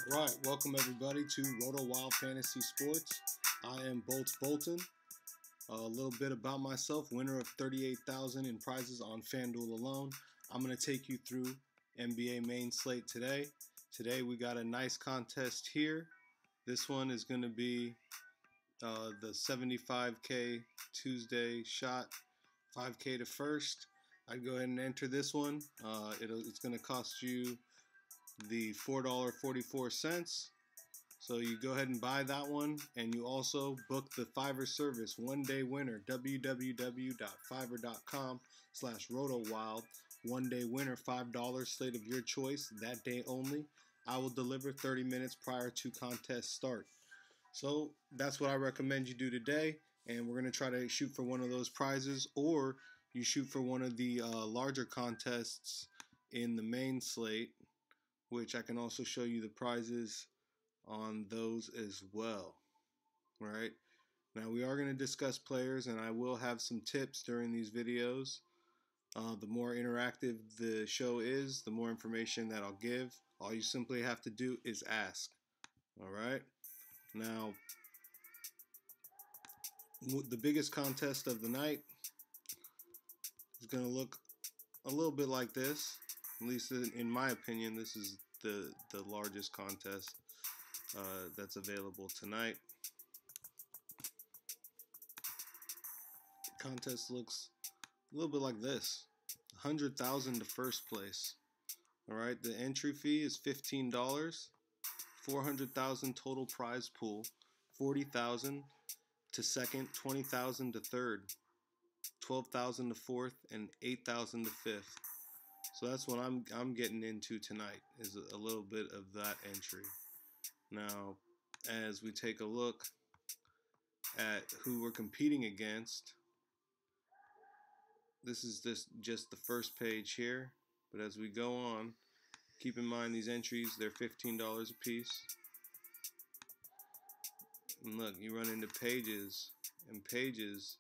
Right, welcome everybody to RotoWild Fantasy Sports. I am Bolts Bolton. A little bit about myself: winner of $38,000 in prizes on FanDuel alone. I'm going to take you through NBA main slate today. Today we got a nice contest here. This one is going to be the 75K Tuesday shot, 5K to first. I'd go ahead and enter this one. It's going to cost you the $4.44. So you go ahead and buy that one, and you also book the Fiverr service, one day winner, www.fiverr.com/RotoWild. One day winner, $5, slate of your choice, that day only. I will deliver 30 minutes prior to contest start. So that's what I recommend you do today, and we're going to try to shoot for one of those prizes, or you shoot for one of the larger contests in the main slate, which I can also show you the prizes on those as well. All right. Now we are going to discuss players, and I will have some tips during these videos. The more interactive the show is, the more information that I'll give. All you simply have to do is ask. All right. Now, the biggest contest of the night is going to look a little bit like this. At least in my opinion, this is the largest contest that's available tonight. Contest looks a little bit like this: 100,000 to first place. All right, the entry fee is $15. 400,000 total prize pool. 40,000 to second, 20,000 to third, 12,000 to fourth, and 8,000 to fifth. So that's what I'm getting into tonight, is a little bit of that entry. Now, as we take a look at who we're competing against, this is just the first page here, but as we go on, keep in mind these entries, they're $15 a piece. And look, you run into pages and pages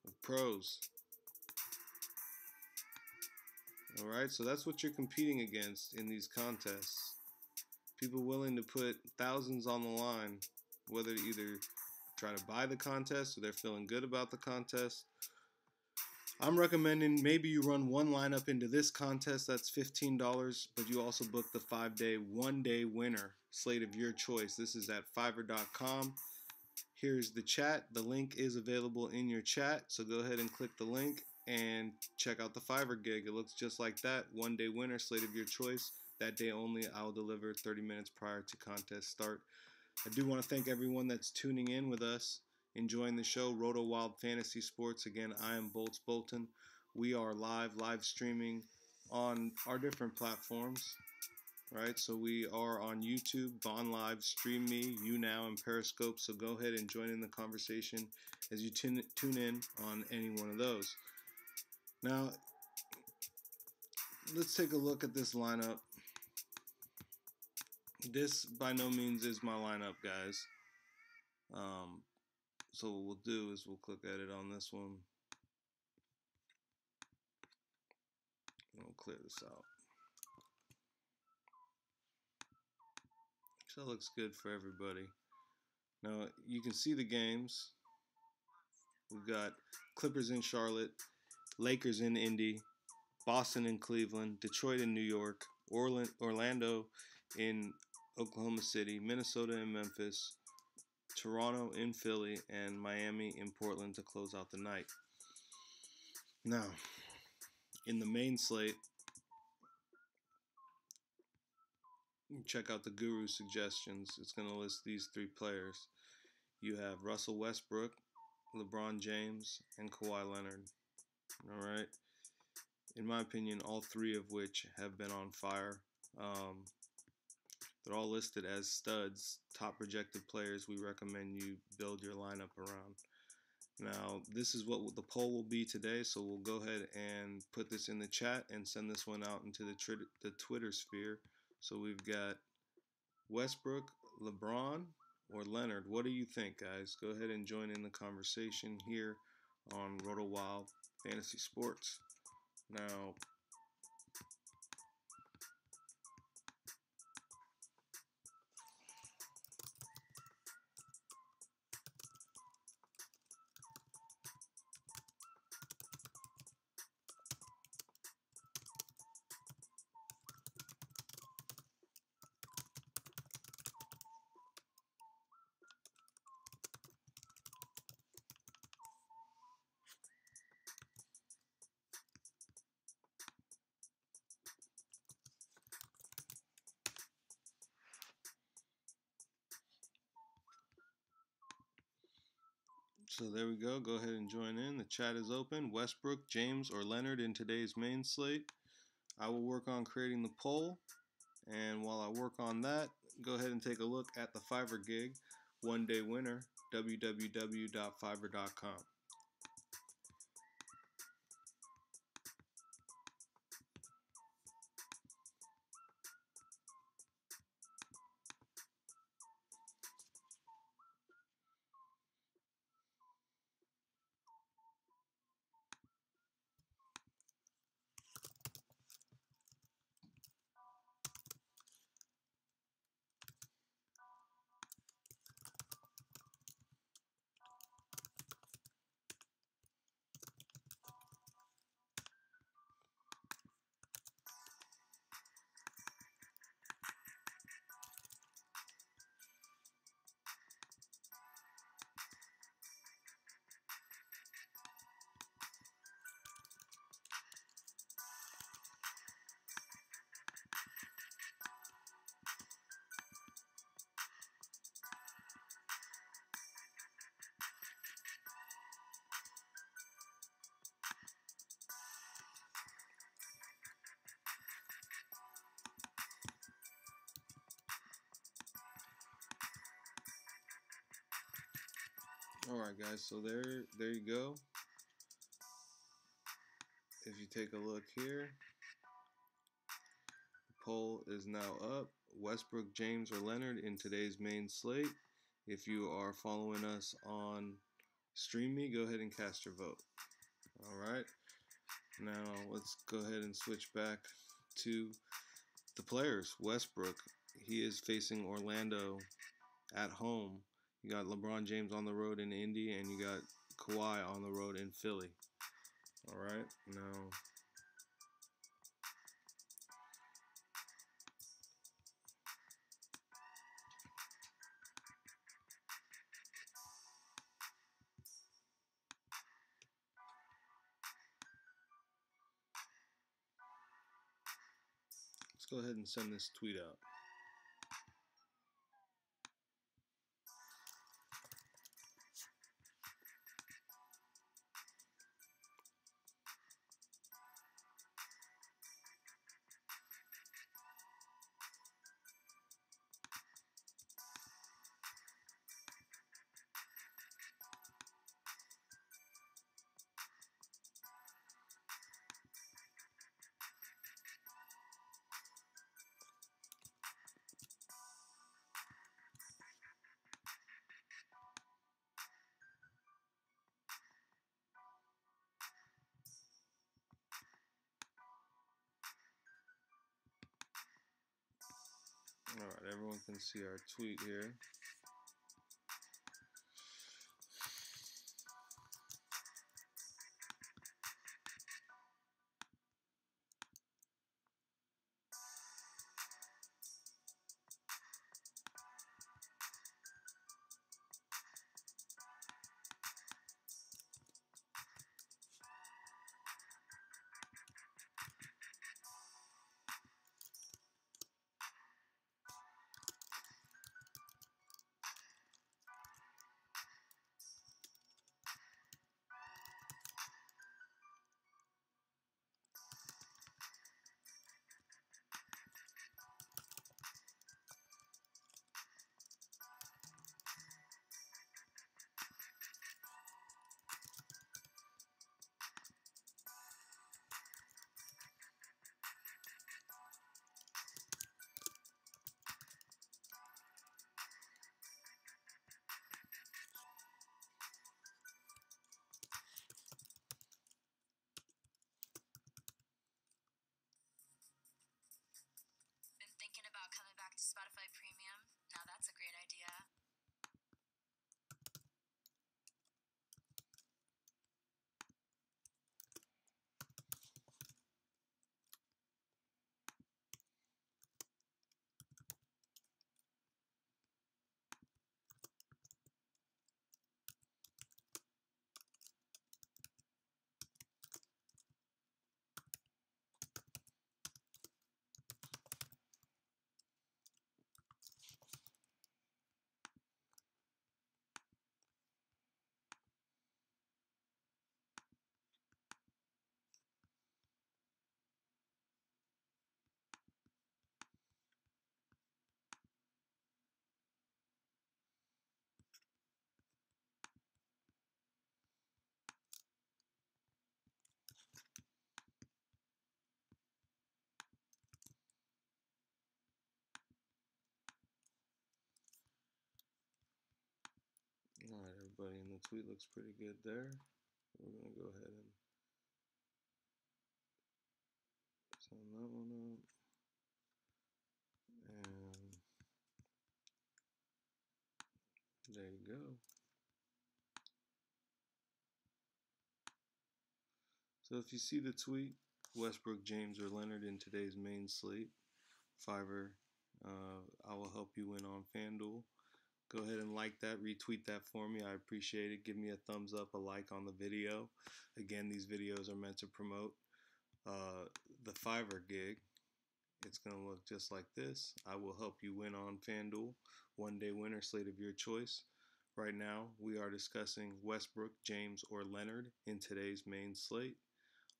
of pros. Alright, so that's what you're competing against in these contests. People willing to put thousands on the line, whether to either try to buy the contest or they're feeling good about the contest. I'm recommending maybe you run one lineup into this contest, that's $15, but you also book the 5-day, one-day winner slate of your choice. This is at Fiverr.com. Here's the chat. The link is available in your chat, so go ahead and click the link and check out the Fiverr gig. It looks just like that. One-day winner slate of your choice. That day only. I'll deliver 30 minutes prior to contest start. I do want to thank everyone that's tuning in with us, enjoying the show, RotoWild Fantasy Sports. Again, I am Bolts Bolton. We are live streaming on our different platforms, right? So we are on YouTube, Bond Live, Stream Me, YouNow, and Periscope. So go ahead and join in the conversation as you tune in on any one of those. Now, let's take a look at this lineup. This by no means is my lineup, guys. So what we'll do is we'll click at it on this one. And we'll clear this out. So it looks good for everybody. Now you can see the games. We've got Clippers in Charlotte, Lakers in Indy, Boston in Cleveland, Detroit in New York, Orlando in Oklahoma City, Minnesota in Memphis, Toronto in Philly, and Miami in Portland to close out the night. Now, in the main slate, check out the Guru suggestions. It's going to list these three players. You have Russell Westbrook, LeBron James, and Kawhi Leonard. All right. In my opinion, all three of which have been on fire. They're all listed as studs, top projected players we recommend you build your lineup around. Now, this is what the poll will be today, so we'll go ahead and put this in the chat and send this one out into the Twitter sphere. So we've got Westbrook, LeBron, or Leonard. What do you think, guys? Go ahead and join in the conversation here on RotoWild Fantasy Sports. Now, So there we go. Go ahead and join in. The chat is open. Westbrook, James, or Leonard in today's main slate. I will work on creating the poll. And while I work on that, go ahead and take a look at the Fiverr gig. One day winner, www.fiverr.com. Alright guys, so there you go. If you take a look here, the poll is now up. Westbrook, James, or Leonard in today's main slate. If you are following us on StreamMe, go ahead and cast your vote. Alright, now let's go ahead and switch back to the players. Westbrook, he is facing Orlando at home. You got LeBron James on the road in Indy, and you got Kawhi on the road in Philly. Alright, now let's go ahead and send this tweet out. Alright, everyone can see our tweet here. everybody in the tweet looks pretty good there. We're going to go ahead and send that one up. And there you go. So if you see the tweet, Westbrook, James, or Leonard in today's main slate, Fiverr, I will help you win on FanDuel. Go ahead and like that, retweet that for me. I appreciate it. Give me a thumbs up, a like on the video. Again, these videos are meant to promote the Fiverr gig. It's going to look just like this. I will help you win on FanDuel. One-day winner slate of your choice. Right now, we are discussing Westbrook, James, or Leonard in today's main slate.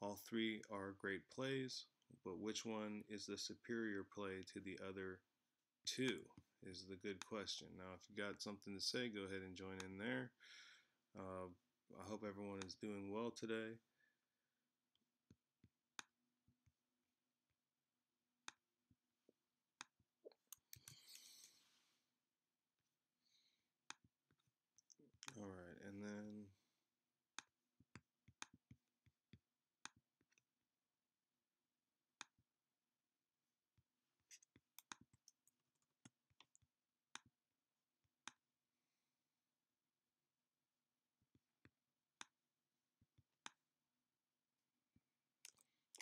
All three are great plays, but which one is the superior play to the other two is the good question. Now, if you got something to say, go ahead and join in there. I hope everyone is doing well today. All right, and then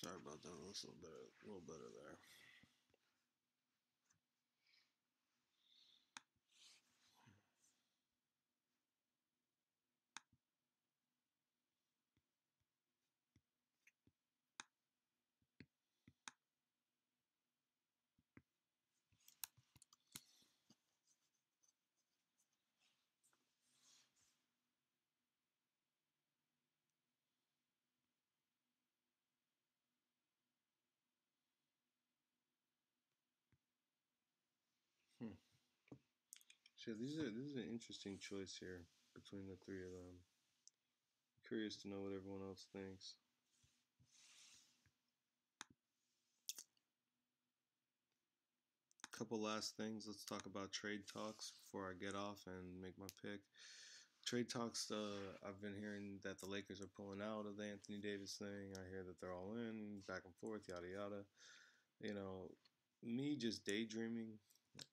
sorry about that. Looks a little better there. So this is an interesting choice here between the three of them. Curious to know what everyone else thinks. Couple last things. Let's talk about trade talks before I get off and make my pick. Trade talks, I've been hearing that the Lakers are pulling out of the Anthony Davis thing. I hear that they're all in, back and forth, yada yada. You know, me just daydreaming,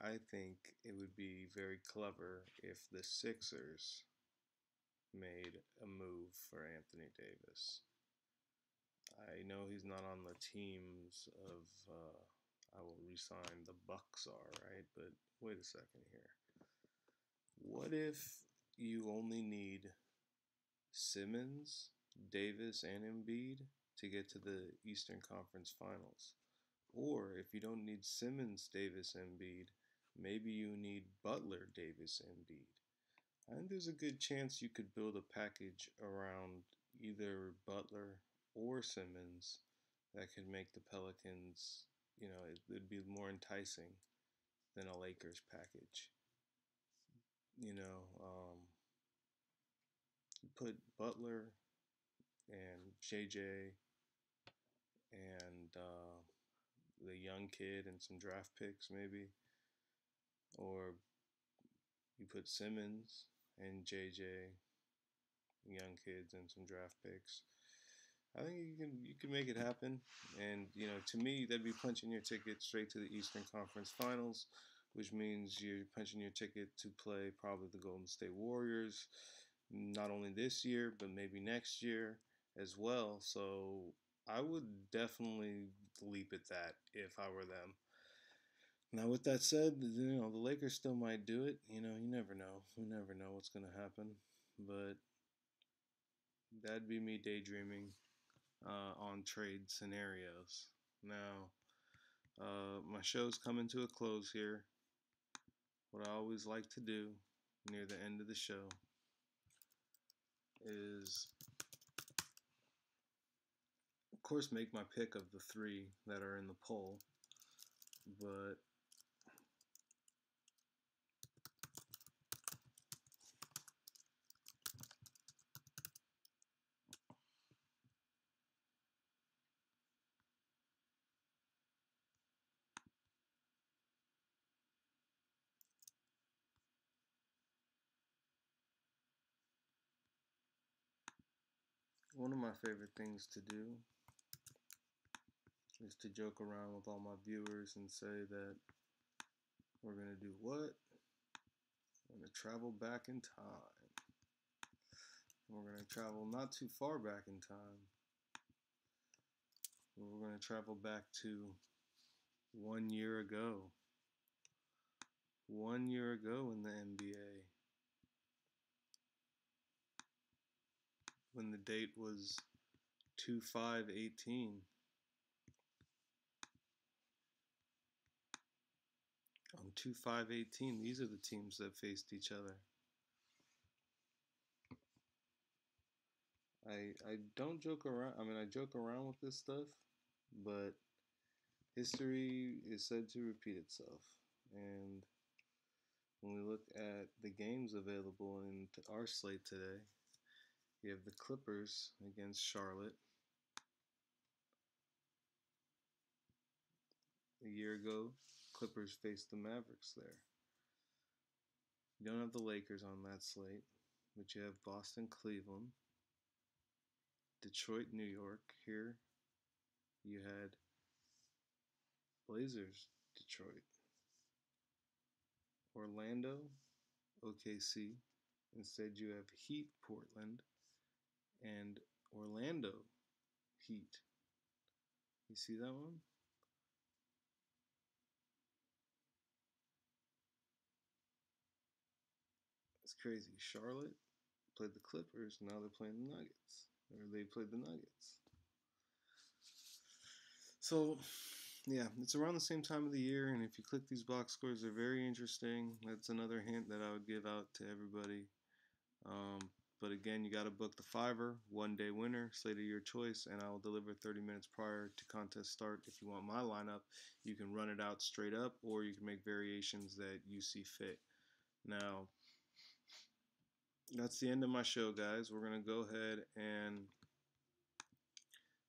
I think it would be very clever if the Sixers made a move for Anthony Davis. I know he's not on the teams of I will resign the Bucks are, right? But wait a second here. What if you only need Simmons, Davis, and Embiid to get to the Eastern Conference Finals? Or if you don't need Simmons, Davis, Embiid, maybe you need Butler, Davis, Embiid. I think there's a good chance you could build a package around either Butler or Simmons that could make the Pelicans, you know, it'd be more enticing than a Lakers package. You know, put Butler and JJ and the young kid and some draft picks maybe, or you put Simmons and JJ, young kids and some draft picks. I think you can make it happen, and you know, to me, that'd be punching your ticket straight to the Eastern Conference Finals, which means you're punching your ticket to play probably the Golden State Warriors, not only this year but maybe next year as well. So I would definitely leap at that if I were them. Now, with that said, you know, the Lakers still might do it. You know, you never know. We never know what's going to happen, but that'd be me daydreaming on trade scenarios. Now, my show's coming to a close here. What I always like to do near the end of the show is, of course, make my pick of the three that are in the poll, but One of my favorite things to do is to joke around with all my viewers and say that we're going to do what? We're going to travel back in time. We're going to travel not too far back in time. We're going to travel back to 1 year ago. 1 year ago in the NBA. When the date was 2/5/18. On 2/5/18, these are the teams that faced each other. I don't joke around. I mean, I joke around with this stuff, but history is said to repeat itself. And when we look at the games available in our slate today, you have the Clippers against Charlotte. A year ago, Clippers faced the Mavericks there. You don't have the Lakers on that slate, but you have Boston, Cleveland, Detroit, New York. Here you had Blazers, Detroit, Orlando, OKC. Instead, you have Heat, Portland, and Orlando, Heat. You see that one? It's crazy. Charlotte played the Clippers. Now they're playing the Nuggets. Or they played the Nuggets. So, yeah, it's around the same time of the year, and if you click these box scores, they're very interesting. That's another hint that I would give out to everybody. But again, you got to book the Fiverr, 1 day winner, slate of your choice, and I will deliver 30 minutes prior to contest start. If you want my lineup, you can run it out straight up, or you can make variations that you see fit. Now, that's the end of my show, guys. We're going to go ahead and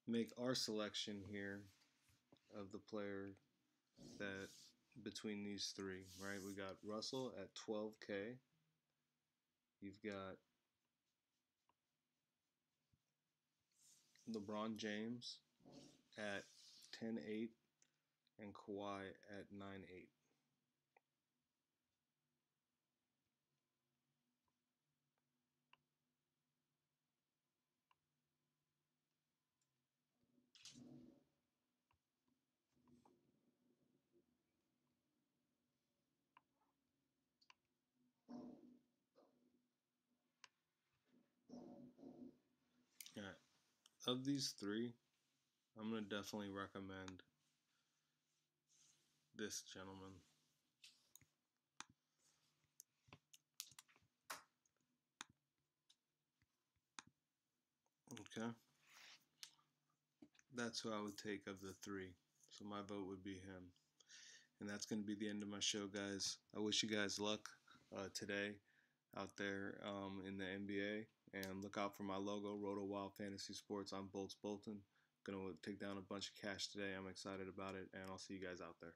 make our selection here of the player that between these three, right? We got Russell at 12K. You've got LeBron James at 10.8 and Kawhi at 9.8. Yeah, of these three, I'm going to definitely recommend this gentleman. Okay? That's who I would take of the three. So my vote would be him. And that's going to be the end of my show, guys. I wish you guys luck today out there in the NBA. And look out for my logo, RotoWild Fantasy Sports. I'm Bolts Bolton. Going to take down a bunch of cash today. I'm excited about it. And I'll see you guys out there.